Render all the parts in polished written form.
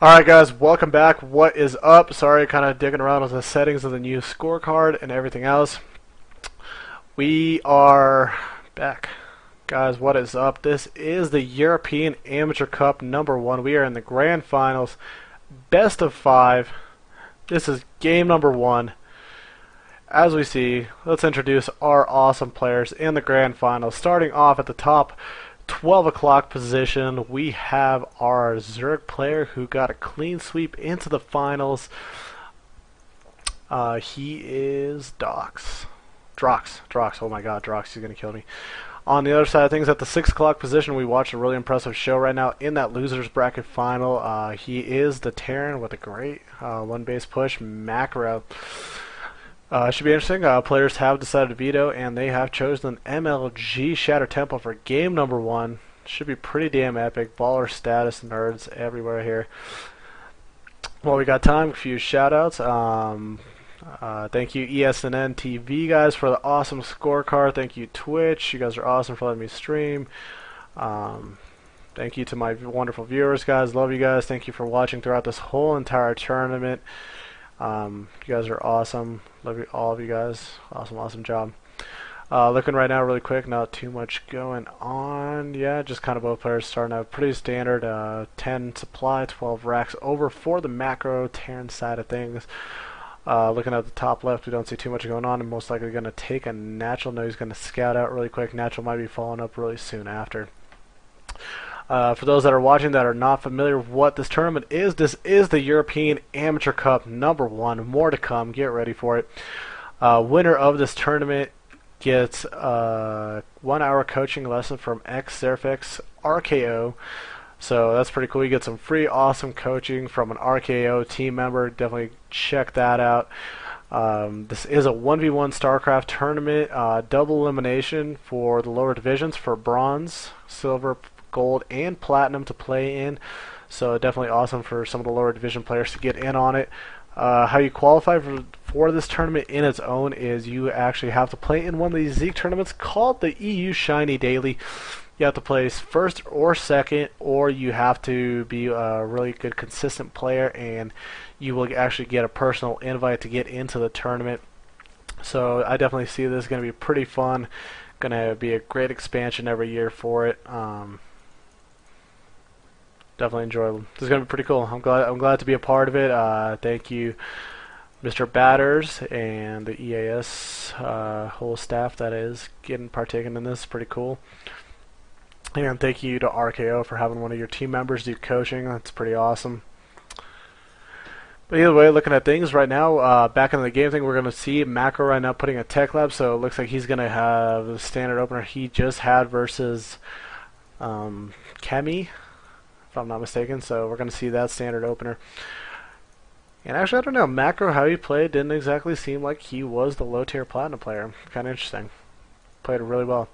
Alright guys, welcome back. What is up? Sorry, kind of digging around with the settings of the new scorecard and everything else. We are back. Guys, what is up? This is the European Amateur Cup #1. We are in the grand finals, best of 5. This is game #1. As we see, let's introduce our awesome players in the grand finals. Starting off at the top 12 o'clock position, we have our Zurich player who got a clean sweep into the finals. He is Drockzzz. Oh my god, Drockzzz, he's going to kill me. On the other side of things, at the 6 o'clock position, we watched a really impressive show right now in that losers bracket final. He is the Terran with a great one base push, Macro. Should be interesting. Players have decided to veto, and they have chosen MLG Shatter Temple for game #1. Should be pretty damn epic. Baller status nerds everywhere here. Well, we got time. A few shoutouts. Thank you ESNN TV guys for the awesome scorecard. Thank you Twitch. You guys are awesome for letting me stream. Thank you to my wonderful viewers, guys. Love you guys. Thank you for watching throughout this whole entire tournament. You guys are awesome. Love you, all of you guys. Awesome job. Looking right now really quick, not too much going on. Yeah, just kind of both players starting out pretty standard. 10 supply, 12 racks over for the macro Terran side of things. Looking at the top left, we don't see too much going on, and most likely going to take a natural. No, he's going to scout out really quick. Natural might be following up really soon after. For those that are watching that are not familiar with what this tournament is, this is the European Amateur Cup #1. More to come. Get ready for it. Winner of this tournament gets a 1-hour coaching lesson from Xerfix RKO. So that's pretty cool. You get some free awesome coaching from an RKO team member. Definitely check that out. This is a 1v1 StarCraft tournament. Double elimination for the lower divisions for bronze, silver, gold, and platinum to play in. So definitely awesome for some of the lower division players to get in on it. How you qualify for this tournament in its own is you actually have to play in one of these Zeke tournaments called the EU Shiny Daily. You have to place first or second, or you have to be a really good consistent player, and you will actually get a personal invite to get into the tournament. So I definitely see this is going to be pretty fun. Going to be a great expansion every year for it. Definitely enjoyable. This is going to be pretty cool. I'm glad to be a part of it. Thank you, Mr. Batters, and the EAS whole staff that is partaking in this. Pretty cool. And thank you to RKO for having one of your team members do coaching. That's pretty awesome. But either way, looking at things right now, back in the game thing, we're going to see Macro right now putting a tech lab, so it looks like he's going to have the standard opener he just had versus Kemi, if I'm not mistaken. So we're going to see that standard opener. And actually, I don't know, Macro, how he played didn't exactly seem like he was the low tier platinum player. Kind of interesting. Played really well.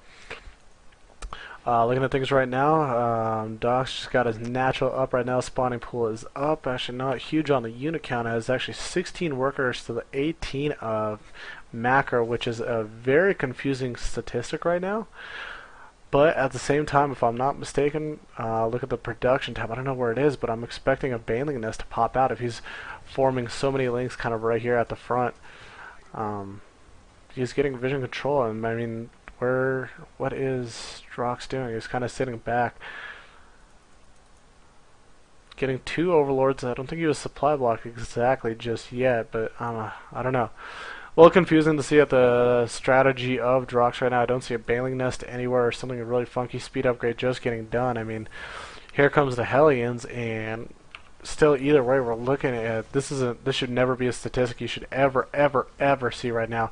Looking at things right now, Doc's just got his natural up right now. Spawning pool is up. Actually not huge on the unit count. It has actually 16 workers to the 18 of Macro, which is a very confusing statistic right now. But at the same time, if I'm not mistaken, look at the production tab. I don't know where it is, but I'm expecting a Baneling Nest to pop out if he's forming so many links kind of right here at the front. He's getting vision control, and I mean, what is Drockzzz doing? He's kind of sitting back. Getting 2 overlords. I don't think he was supply block exactly just yet, but I don't know. A little confusing to see at the strategy of Drockzzz right now. I don't see a Baneling Nest anywhere or something really funky. Speed upgrade just getting done. I mean, here comes the Hellions, and still either way we're looking at this should never be a statistic you should ever see right now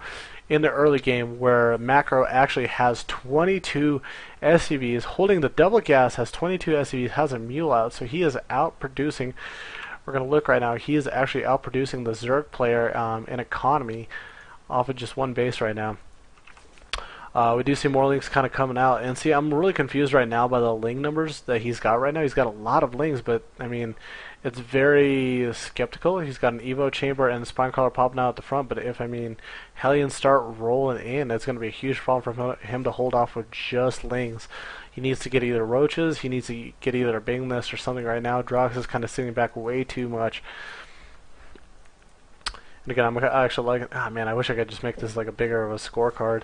in the early game, where Macro actually has 22 SCVs, holding the double gas, has 22 SCVs, has a mule out, so he is outproducing. We're going to look right now, he is actually outproducing the Zerg player in economy off of just one base right now. We do see more links kind of coming out, and see, I'm really confused right now by the ling numbers that he's got right now. He's got a lot of lings, but I mean, it's very skeptical. He's got an Evo chamber and the spine collar popping out at the front, but if Hellions start rolling in, it's going to be a huge problem for him to hold off with just lings. He needs to get either roaches, he needs to get either a bing nest or something right now. Drockzzz is kind of sitting back way too much. And again, I actually like it. Ah, man, I wish I could just make this like a bigger of a scorecard.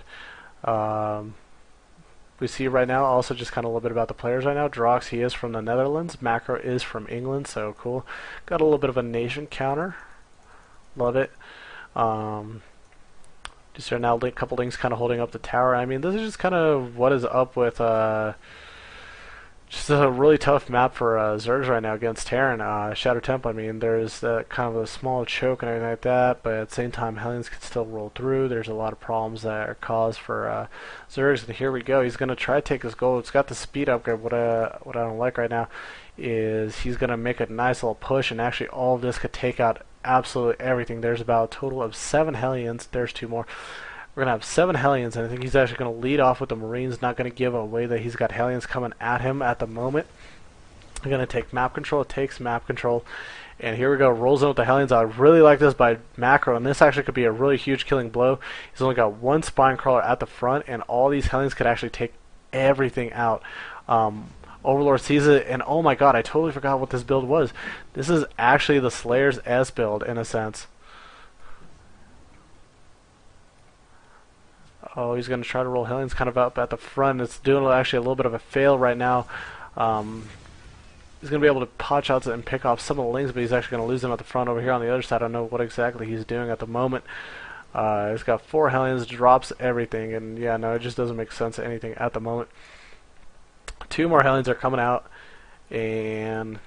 We see right now also just kind of a little bit about the players right now. Drockzzz, he is from the Netherlands. Macro is from England, so cool. Got a little bit of a nation counter. Love it. Just right now, a couple links kind of holding up the tower. I mean, this is just kind of what is up with just a really tough map for Zergs right now against Terran. Shadow Temple, I mean, there's kind of a small choke and everything like that, but at the same time, Hellions can still roll through. There's a lot of problems that are caused for Zergs, and here we go. He's going to try to take his gold. It's got the speed upgrade. What I don't like right now is he's going to make a nice little push, and actually all of this could take out absolutely everything. There's about a total of 7 Hellions. There's 2 more. We're going to have 7 Hellions, and I think he's actually going to lead off with the Marines, not going to give away that he's got Hellions coming at him at the moment. I'm going to take map control. It takes map control. And here we go. Rolls in with the Hellions. I really like this by Macro, and this actually could be a really huge killing blow. He's only got 1 spine crawler at the front, and all these Hellions could actually take everything out. Overlord sees it, and oh my god, I totally forgot what this build was. This is actually the Slayer's S build, in a sense. Oh, he's going to try to roll Hellions kind of up at the front. It's doing actually a little bit of a fail right now. He's going to be able to pot shots and pick off some of the links, but he's actually going to lose them at the front over here on the other side. I don't know what exactly he's doing at the moment. He's got 4 Hellions, drops everything, and yeah, no, it just doesn't make sense anything at the moment. 2 more Hellions are coming out, and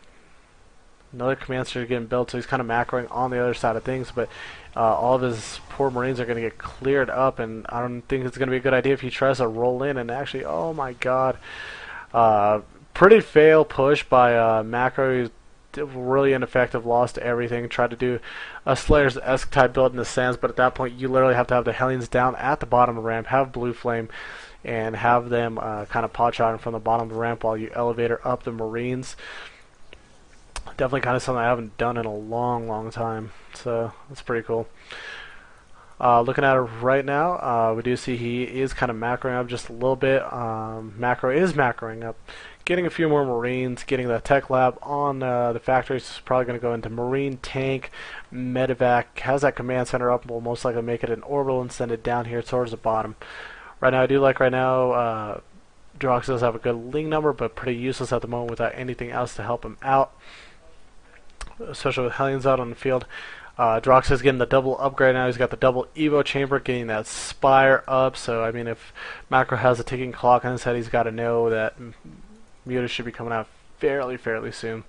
another command center getting built, so he's kind of macroing on the other side of things, but all of his poor Marines are going to get cleared up, and I don't think it's going to be a good idea if he tries to roll in, and actually, oh my god. Pretty fail push by Macro. He's really ineffective, lost everything, tried to do a Slayer's-esque type build in the sands, but at that point you literally have to have the Hellions down at the bottom of the ramp, have Blue Flame, and have them kind of pot shotting from the bottom of the ramp while you elevator up the Marines. Definitely kind of something I haven't done in a long time, so that's pretty cool. Looking at it right now, we do see he is kind of macroing up just a little bit. Macro is macroing up, getting a few more Marines, getting the tech lab on the factories. Is probably going to go into Marine, tank, medevac, has that command center up, will most likely make it an orbital and send it down here towards the bottom. Right now, I do like right now, Drockzzz does have a good link number, but pretty useless at the moment without anything else to help him out, especially with Hellions out on the field. Drockzzz is getting the double upgrade now. He's got the double Evo chamber, getting that Spire up. So, I mean, if Macro has a ticking clock on his head, he's got to know that Muta should be coming out fairly soon.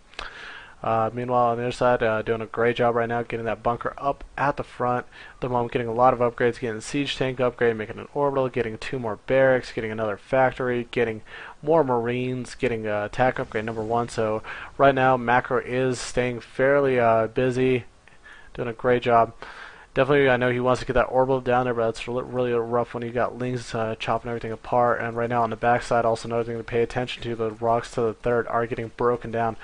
Meanwhile, on the other side, doing a great job right now, getting that bunker up at the front. At the moment, getting a lot of upgrades, getting the siege tank upgrade, making an orbital, getting 2 more barracks, getting another factory, getting more Marines, getting attack upgrade number 1. So right now, Macro is staying fairly busy, doing a great job. Definitely, I know he wants to get that orbital down there, but it's really rough when you got links chopping everything apart. And right now on the backside, also another thing to pay attention to, the rocks to the third are getting broken down.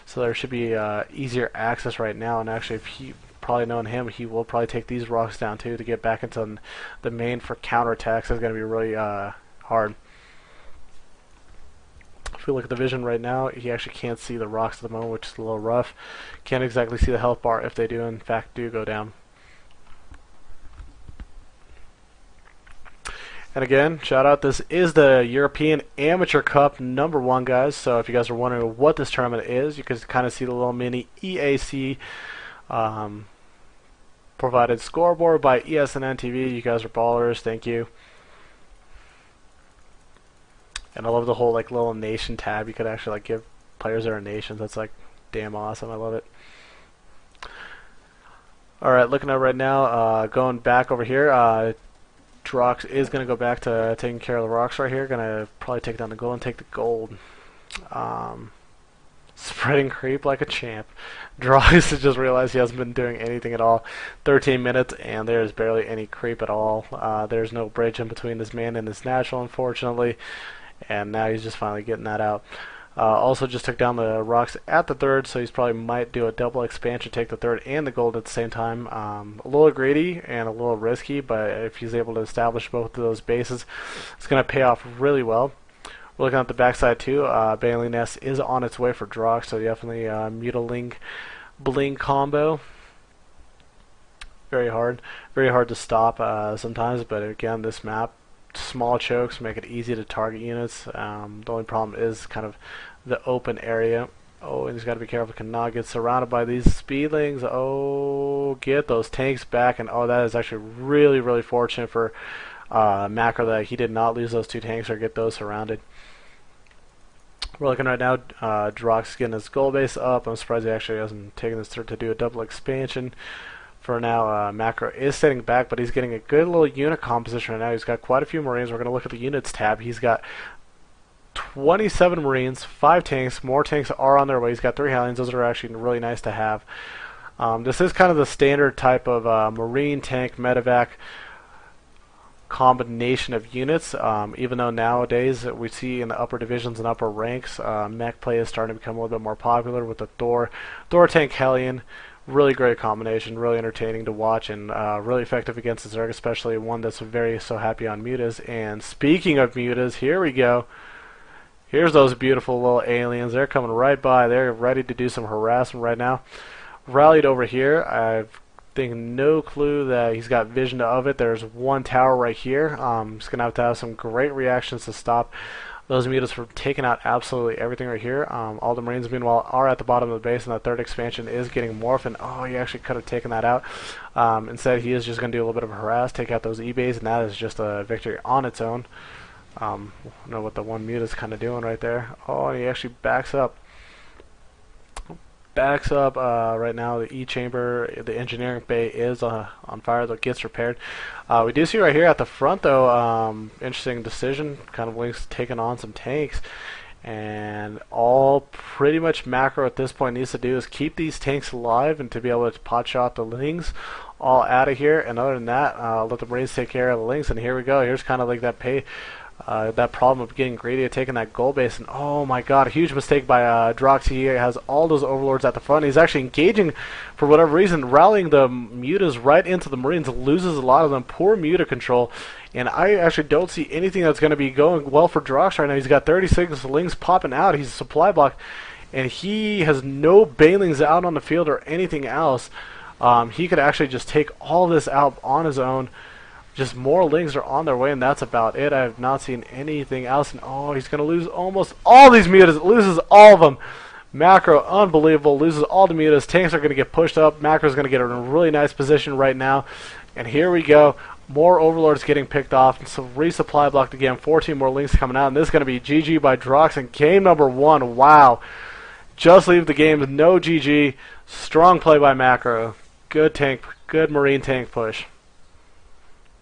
So there should be easier access right now, and actually, if he, probably knowing him, he will probably take these rocks down too to get back into the main for counterattacks. It's going to be really hard. If we look at the vision right now, he actually can't see the rocks at the moment, which is a little rough. Can't exactly see the health bar if they do, in fact, do go down. And again, shout out, this is the European Amateur Cup number 1, guys. So if you guys are wondering what this tournament is, you can kind of see the little mini EAC provided scoreboard by ESNN TV. You guys are ballers, thank you. And I love the whole like little nation tab. You could actually like give players their nations. That's like damn awesome. I love it. Alright, looking at right now, going back over here, Drockzzz is going to go back to taking care of the rocks right here. Going to probably take down the gold and take the gold. Spreading creep like a champ. Drockzzz just realized he hasn't been doing anything at all. 13 minutes and there's barely any creep at all. There's no bridge in between this man and this natural, unfortunately. And now he's just finally getting that out. Also just took down the rocks at the third, so he's probably might do a double expansion, take the third and the gold at the same time. A little greedy and a little risky, but if he's able to establish both of those bases, it's going to pay off really well. We're looking at the backside too. Baneling Nest is on its way for Drockzzz, so definitely Mutaling Bling combo. Very hard to stop sometimes, but again, this map, small chokes make it easy to target units. The only problem is kind of the open area. Oh, and he's got to be careful, cannot get surrounded by these speedlings. Oh, get those tanks back, and oh, that is actually really fortunate for Macro that he did not lose those 2 tanks or get those surrounded. We're looking right now, Drockzzz getting his goal base up. I'm surprised he actually hasn't taken this turn to do a double expansion. For now, Macro is sitting back, but he's getting a good little unit composition right now. He's got quite a few Marines. We're going to look at the units tab. He's got 27 Marines, 5 tanks. More tanks are on their way. He's got 3 Hellions. Those are actually really nice to have. This is kind of the standard type of Marine tank medevac combination of units, even though nowadays we see in the upper divisions and upper ranks, mech play is starting to become a little bit more popular with the Thor tank Hellion. Really great combination, really entertaining to watch, and really effective against the Zerg, especially one that's very so happy on mutas. And speaking of mutas, here we go. Here's those beautiful little aliens. They're coming right by. They're ready to do some harassment right now. Rallied over here. I think no clue that he's got vision of it. There's one tower right here. He's going to have some great reactions to stop those mutas from taking out absolutely everything right here. All the Marines, meanwhile, are at the bottom of the base, and that 3rd expansion is getting morphed. And oh, he actually could have taken that out. Instead, he is just going to do a little bit of a harass, take out those E-bays, and that is just a victory on its own. I don't know what the one muta's kind of doing right there. Oh, and he actually backs up. Right now. The E-chamber, the engineering bay is on fire, though it gets repaired. We do see right here at the front, though, interesting decision. Kind of Link's taking on some tanks, and all pretty much Macro at this point needs to do is keep these tanks alive and to be able to pot shot the Lings all out of here. And other than that, let the Marines take care of the Lings. And here we go. Here's kind of like that that problem of getting greedy of taking that goal base, and oh my god, a huge mistake by Drockzzz. He has all those overlords at the front. He's actually engaging for whatever reason, rallying the mutas right into the Marines, loses a lot of them. Poor muta control, and I actually don't see anything that's going to be going well for Drockzzz right now. He's got 36 Lings popping out. He's a supply block, and he has no Banelings out on the field or anything else. He could actually just take all this out on his own. Just more Lings are on their way, and that's about it. I have not seen anything else. And oh, he's going to lose almost all these mutas. Loses all of them. Macro, unbelievable. Loses all the mutas. Tanks are going to get pushed up. Macro's going to get in a really nice position right now. And here we go. More overlords getting picked off. And so resupply blocked again. 14 more Lings coming out. And this is going to be GG by Drockzzz in game number 1. Wow. Just leave the game. No GG. Strong play by Macro. Good tank. Good Marine tank push.